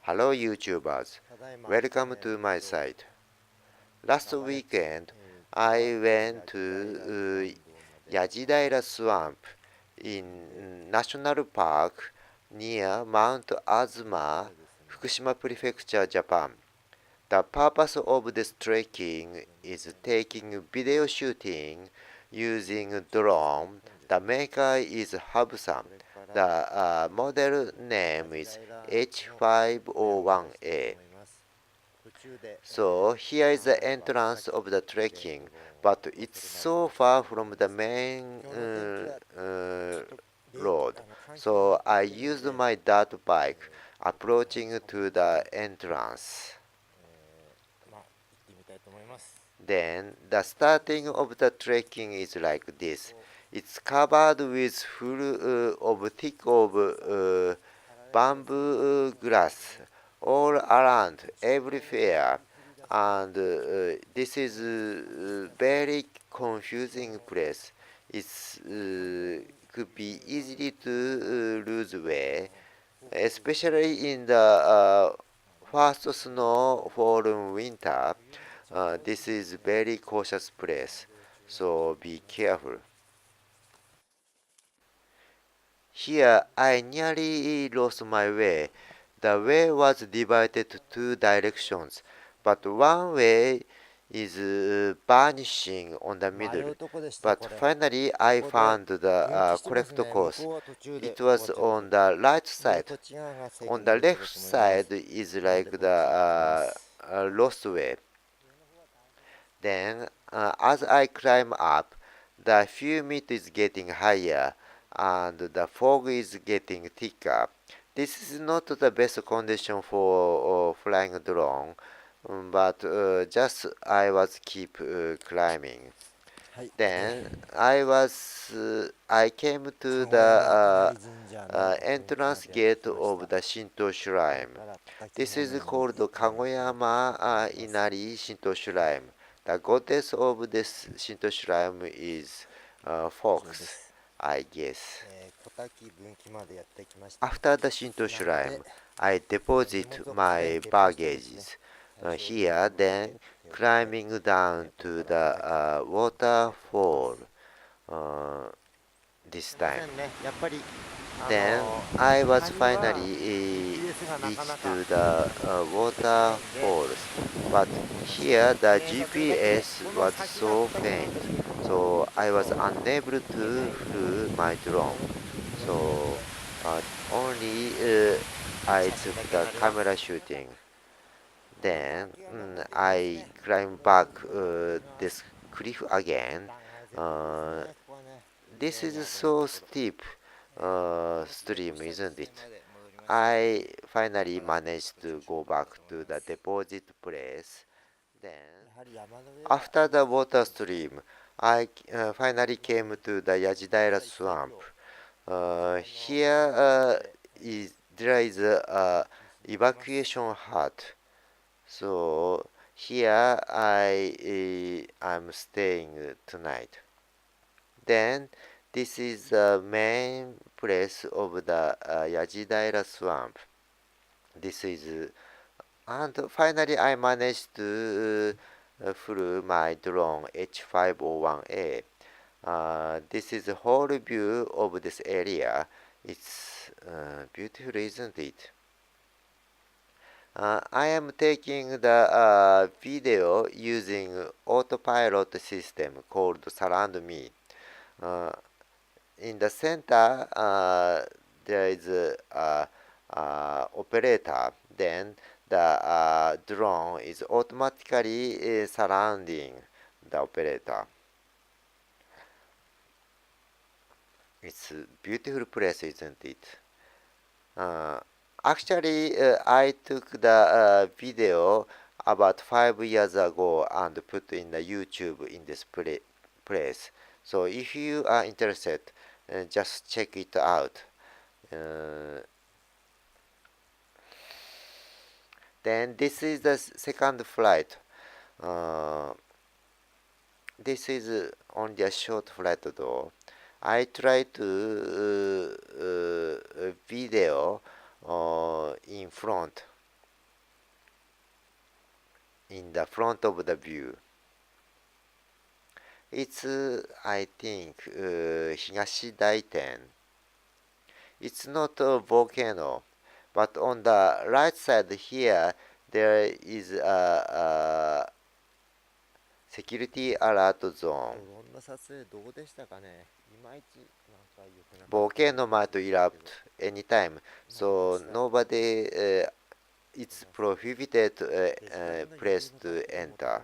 Hello YouTubers, welcome to my site. Last weekend, I went to Yajidaira-swamp in National Park near Mount Azuma, Fukushima Prefecture, Japan. The purpose of this trekking is taking video shooting using drone. The maker is Hubsan. The model name is H501A. So here is the entrance of the trekking, but it's so far from the main road. So I used my dirt bike approaching to the entrance. Then the starting of the trekking is like this. It's covered with full of thick of bamboo grass all around everywhere, and this is very confusing place. It's could be easily to lose way, especially in the first snow fall in winter. This is very cautious place, so be careful. Here I nearly lost my way. The way was divided to two directions, but one way is vanishing on the middle. But finally I found the correct course. It was on the right side. On the left side is like the lost way. Then, as I climb up, the humidity is getting higher and the fog is getting thicker. This is not the best condition for flying a drone, but just I was keep climbing. Then I came to the entrance gate of the Shinto Shrine. This is called Kagoyama Inari Shinto Shrine. The goddess of this Shinto shrine is fox, I guess. After the Shinto shrine, I deposit my baggages here, then climbing down to the waterfall uh, this time. Then I was finally reached to the waterfalls, but here the GPS was so faint, so I was unable to fly my drone. So only I took the camera shooting. Then I climbed back this cliff again. Uh, this is so steep stream, isn't it? I finally managed to go back to the deposit place. Then, after the water stream, I finally came to the Yajidaira-swamp. Here there is a evacuation hut. So here I'm staying tonight. Then this is the main place of the Yajidaira swamp. This is and finally I managed to flew my drone H501A. This is a whole view of this area. It's beautiful, isn't it? I am taking the video using autopilot system called Surround Me. Uh, in the center, there is a operator. Then the drone is automatically surrounding the operator. It's a beautiful place, isn't it? Uh, Actually, I took the video about 5 years ago and put in the YouTube in this place. So if you are interested, just check it out. Then this is the second flight. Uh, this is only a short flight though. I try to video in front. in the front of the view. It's, I think, Higashidaiten. It's not a volcano, but on the right side here, there is a security alert zone. Volcano might erupt anytime, so nobody it's prohibited place to enter.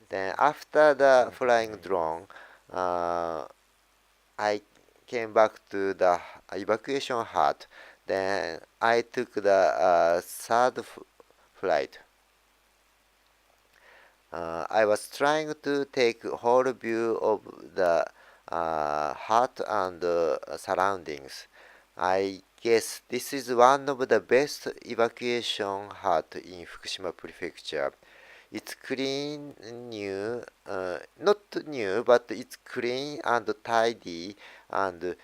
Then after the flying drone, I came back to the evacuation hut. Then I took the third flight. I was trying to take whole view of the hut and surroundings. I guess this is one of the best evacuation hut in Fukushima Prefecture. It's clean, new, not new, but it's clean and tidy and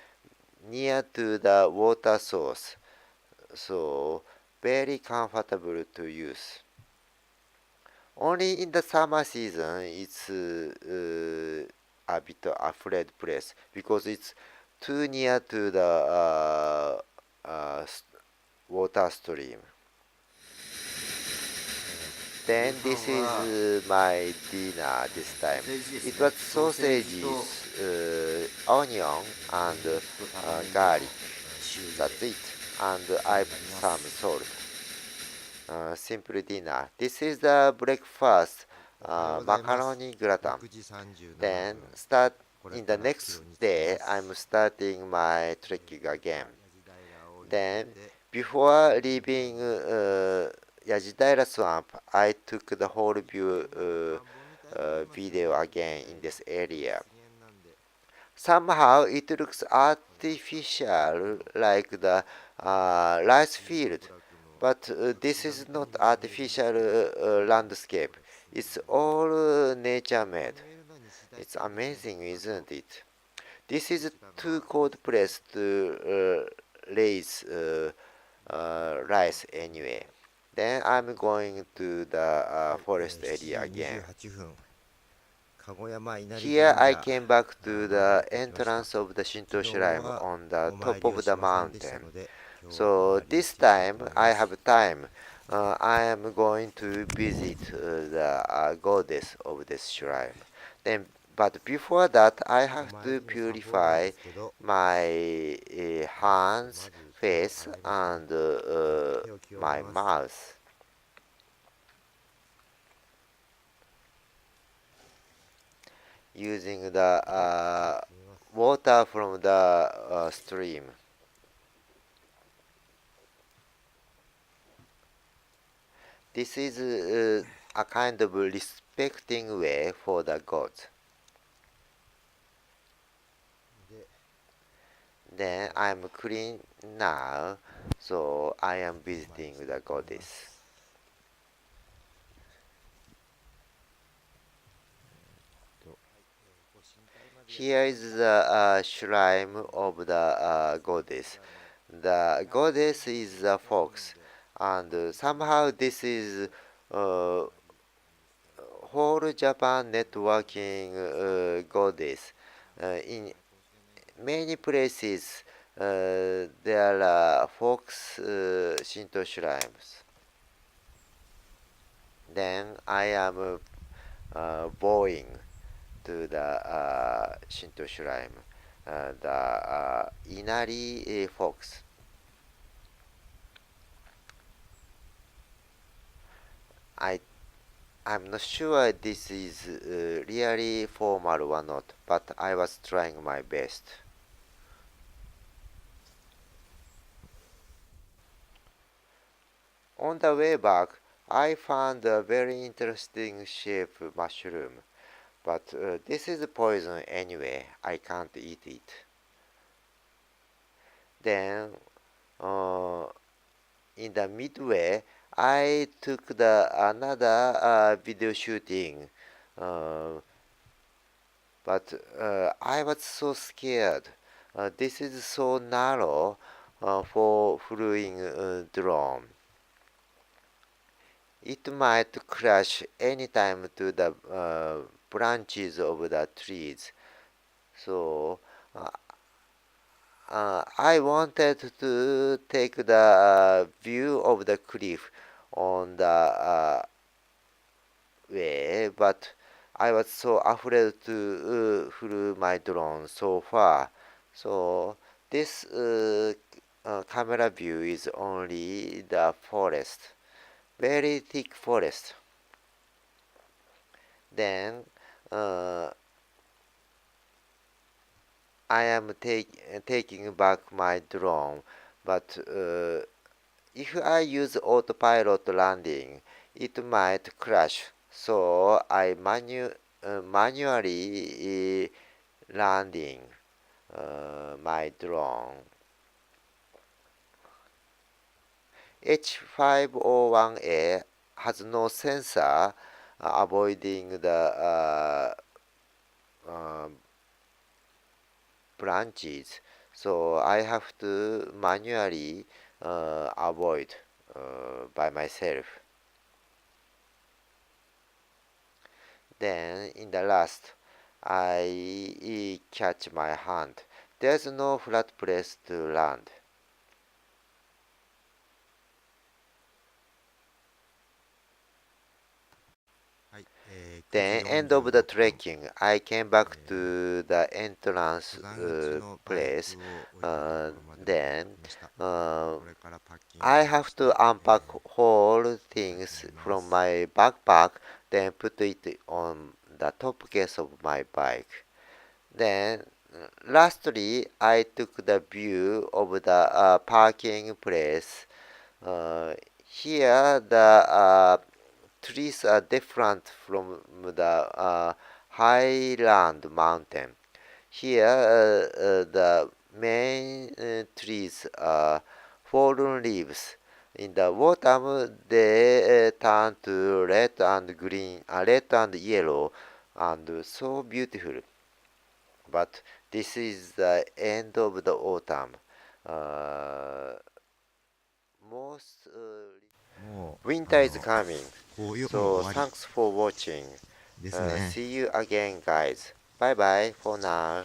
near to the water source, so very comfortable to use. Only in the summer season, it's a bit afraid place because it's too near to the water stream. Then this is my dinner this time. It was sausages, onion, and garlic. That's it. And I put some salt. Simple dinner. This is the breakfast, macaroni gratin. Then start in the next day. I'm starting my trekking again. Then before leaving Yajidaira-swamp, I took the whole view video again in this area. Somehow it looks artificial, like the rice field, but this is not artificial landscape. It's all nature-made. It's amazing, isn't it? This is too cold place to raise rice anyway. Then I'm going to the forest area again. Here I came back to the entrance of the Shinto shrine on the top of the mountain. So this time I have time. I am going to visit the goddess of this shrine. Then, but before that, I have to purify my hands, face, and my mouth. Using the water from the stream. This is a kind of respecting way for the gods. Then I'm clean now, so I am visiting the goddess. Here is the shrine of the goddess. The goddess is a fox, and somehow this is whole Japan networking goddess. In many places, there are fox Shinto shrines. Then I am bowing to the Shinto shrine, the Inari fox. I'm not sure this is really formal or not, but I was trying my best. On the way back, I found a very interesting shaped mushroom, but this is poison anyway. I can't eat it. Then, in the midway, I took the another video shooting, but I was so scared. This is so narrow for flying drone. it might crash anytime to the branches of the trees. So I wanted to take the view of the cliff on the way, but I was so afraid to flew my drone so far. So this camera view is only the forest, very thick forest. Then uh, I am taking back my drone, but if I use autopilot landing, it might crash. So I manually landing my drone. H501A has no sensor avoiding the uh, branches, so I have to manually avoid by myself. Then in the last, I catch my hand. There's no flat place to land. Then end of the trekking, I came back to the entrance place. Then I have to unpack whole things from my backpack, then put it on the top case of my bike. Then lastly, I took the view of the parking place. Here the trees are different from the highland mountain. Here the main trees are fallen leaves. In the autumn, they turn to red and green, red and yellow, and so beautiful. But this is the end of the autumn. Uh, most winter is coming. So thanks for watching. See you again, guys. Bye bye for now.